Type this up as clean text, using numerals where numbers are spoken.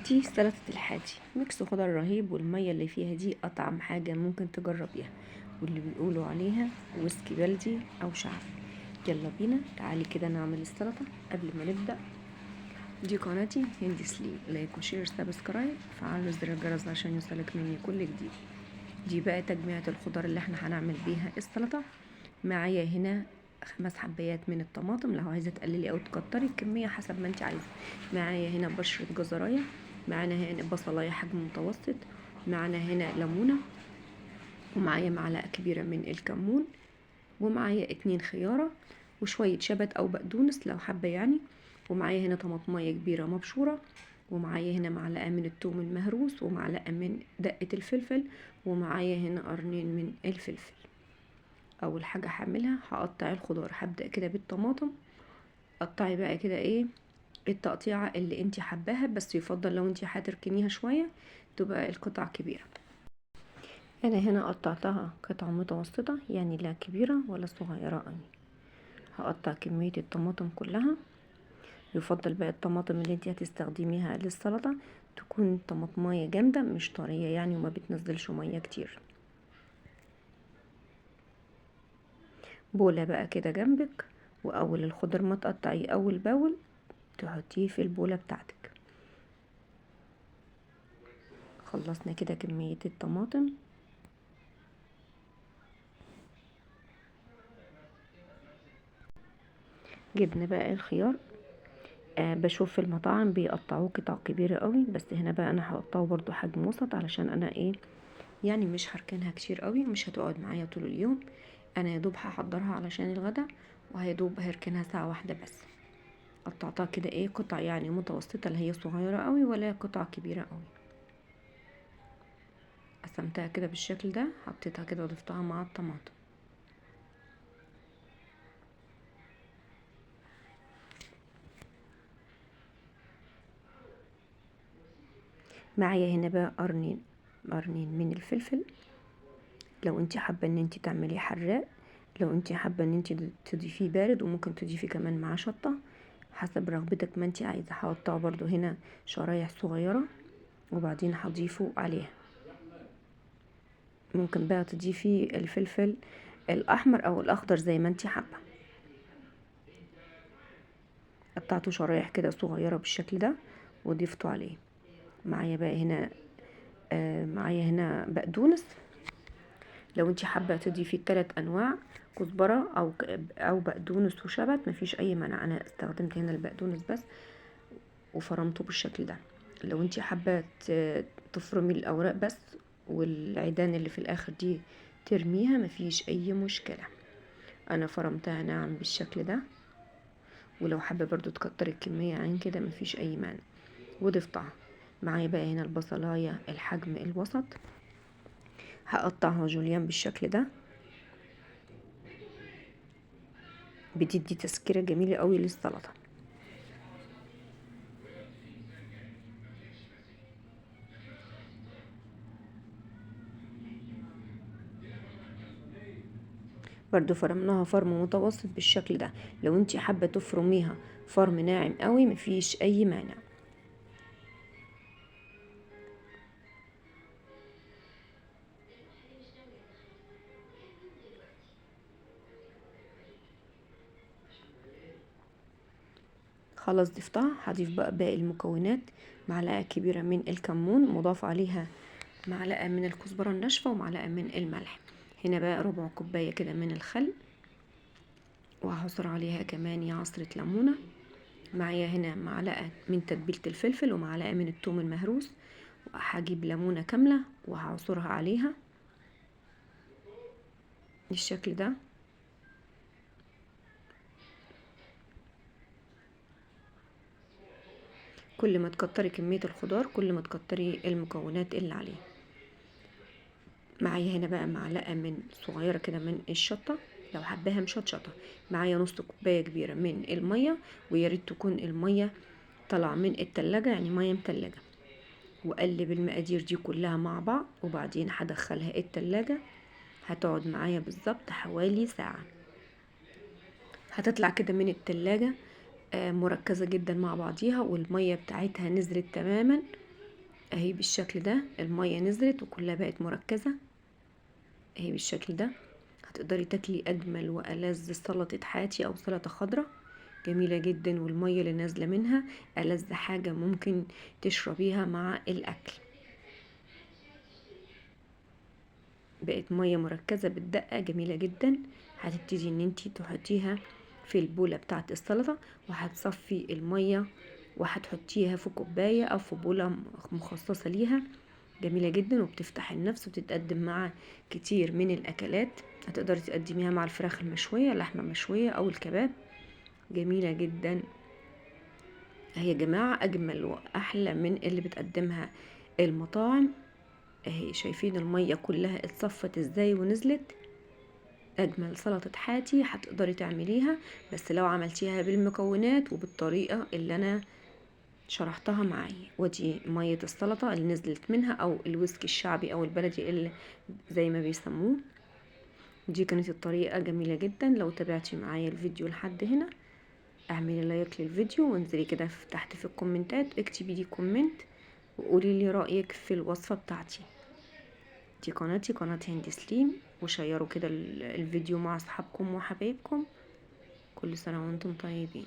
دي سلطة الحادي، ميكس خضار رهيب، والمية اللي فيها دي أطعم حاجة ممكن تجربيها، واللي بيقولوا عليها ويسكي بلدي أو شعبي. يلا بينا، تعالي كده نعمل السلطة. قبل ما نبدأ، دي قناتي هندي سلي، لايك وشير سبسكرايب، فعلوا زر الجرس عشان يوصلك مني كل جديد. دي بقى تجميعة الخضار اللي احنا هنعمل بيها السلطة. معايا هنا 5 حبايات من الطماطم، لو عايزه تقللي او تكتري الكميه حسب ما انت عايزه. معايا هنا بشره جزرايه، معانا هنا بصلايه حجم متوسط، معانا هنا ليمونه، ومعايا معلقه كبيره من الكمون، ومعايا 2 خياره، وشويه شبت او بقدونس لو حابه يعني، ومعايا هنا طماطميه كبيره مبشوره، ومعايا هنا معلقه من الثوم المهروس، ومعلقه من دقه الفلفل، ومعايا هنا قرنين من الفلفل. اول حاجه هعملها هقطع الخضار. هبدا كده بالطماطم، قطعي بقى كده ايه التقطيعه اللي انتي حباها، بس يفضل لو انتي هتركنيها شويه تبقى القطع كبيره. انا هنا قطعتها قطع متوسطه، يعني لا كبيره ولا صغيره قوي. هقطع كميه الطماطم كلها. يفضل بقى الطماطم اللي انتي هتستخدميها للسلطه تكون طماطمايه جامده مش طريه يعني، وما بتنزلش ميه كتير. بولة بقى كده جنبك، واول الخضر ما تقطعيه اول باول تحطيه في البولة بتاعتك. خلصنا كده كمية الطماطم. جبنا بقى الخيار. بشوف في المطاعم بيقطعوه قطع كبيرة قوي، بس هنا بقى انا هقطعه برضو حجم وسط، علشان انا ايه يعني مش هركنها كتير قوي، مش هتقعد معايا طول اليوم. انا يا دوب هحضرها علشان الغدا، وهيدوب هركنها ساعة واحدة بس. قطعتها كده ايه قطع يعني متوسطة، لا هي صغيرة قوي ولا قطع كبيرة قوي. قسمتها كده بالشكل ده، حطيتها كده وضفتها مع الطماطم. معايا هنا بقى قرنين من الفلفل، لو انت حابه ان انت تعمليه حراق، لو انت حابه ان انت تضيفيه بارد، وممكن تضيفي كمان معاه شطه حسب رغبتك ما انت عايزه. هقطعه برضو هنا شرايح صغيره، وبعدين هضيفه عليها. ممكن بقى تضيفي الفلفل الاحمر او الاخضر زي ما انت حابه. قطعته شرايح كده صغيره بالشكل ده وضيفته عليه. معايا بقى هنا معايا هنا بقدونس، لو انت حابه تضيفي 3 انواع كزبره او بقدونس وشبت مفيش اي مانع. انا استخدمت هنا البقدونس بس وفرمته بالشكل ده. لو انت حابه تفرمي الاوراق بس والعيدان اللي في الاخر دي ترميها مفيش اي مشكله. انا فرمتها ناعم بالشكل ده، ولو حابه برضو تكتري الكميه عن كده مفيش اي مانع. وضفتها. معايا بقى هنا البصلايه الحجم الوسط، هقطعها جوليان بالشكل ده. بتدي تسكيرة جميلة قوي للسلطة. برضو فرمناها فرم متوسط بالشكل ده. لو انتي حابة تفرميها فرم ناعم قوي مفيش اي مانع. خلاص ضفتها. هضيف بقى باقي المكونات. معلقة كبيرة من الكمون، مضاف عليها معلقة من الكزبرة الناشفة، ومعلقة من الملح. هنا بقى ربع كوباية كده من الخل، وهعصر عليها كمان يا عصرة ليمونة. معايا هنا معلقة من تتبيلة الفلفل، ومعلقة من الثوم المهروس، وهجيب ليمونة كاملة وهعصرها عليها بالشكل ده. كل ما تكتري كمية الخضار كل ما تكتري المكونات اللي عليه. معايا هنا بقى معلقة من صغيرة كده من الشطة لو حباها مشطشطة. معايا نص كوباية كبيرة من المية، وياريت تكون المية طالعة من التلاجة يعني مية متلجة. وقلب المقادير دي كلها مع بعض، وبعدين هدخلها التلاجة. هتقعد معايا بالظبط حوالي ساعة. هتطلع كده من التلاجة مركزة جدا مع بعضيها، والمية بتاعتها نزلت تماما. اهي بالشكل ده المية نزلت وكلها بقت مركزة اهي بالشكل ده. هتقدري تاكلي اجمل والذ سلطة حاتي او سلطة خضراء جميلة جدا، والمية اللي نازلة منها ألذ حاجة ممكن تشربيها مع الاكل. بقت مية مركزة بالدقة جميلة جدا. هتبتدي ان انتي تحطيها في البولة بتاعة السلطة، وهتصفي المية وهتحطيها في كوباية او في بولة مخصصة ليها. جميلة جدا وبتفتح النفس وبتتقدم مع كتير من الاكلات. هتقدري تقدميها مع الفراخ المشوية، اللحمة المشوية او الكباب. جميلة جدا اهي يا جماعة، اجمل واحلى من اللي بتقدمها المطاعم. اهي شايفين المية كلها اتصفت ازاي ونزلت. اجمل سلطة حاتي هتقدري تعمليها، بس لو عملتيها بالمكونات وبالطريقة اللي انا شرحتها معايا. ودي مية السلطة اللي نزلت منها، او الويسكي الشعبي او البلدي اللي زي ما بيسموه. دي كانت الطريقة جميلة جدا. لو تابعتي معايا الفيديو لحد هنا اعملي لايك للفيديو، وانزلي كده تحت في الكومنتات اكتبي لي كومنت وقولي لي رأيك في الوصفة بتاعتي. دي قناتي، قناة هند سليم، وشيروا كده الفيديو مع اصحابكم وحبايبكم. كل سنة وانتم طيبين.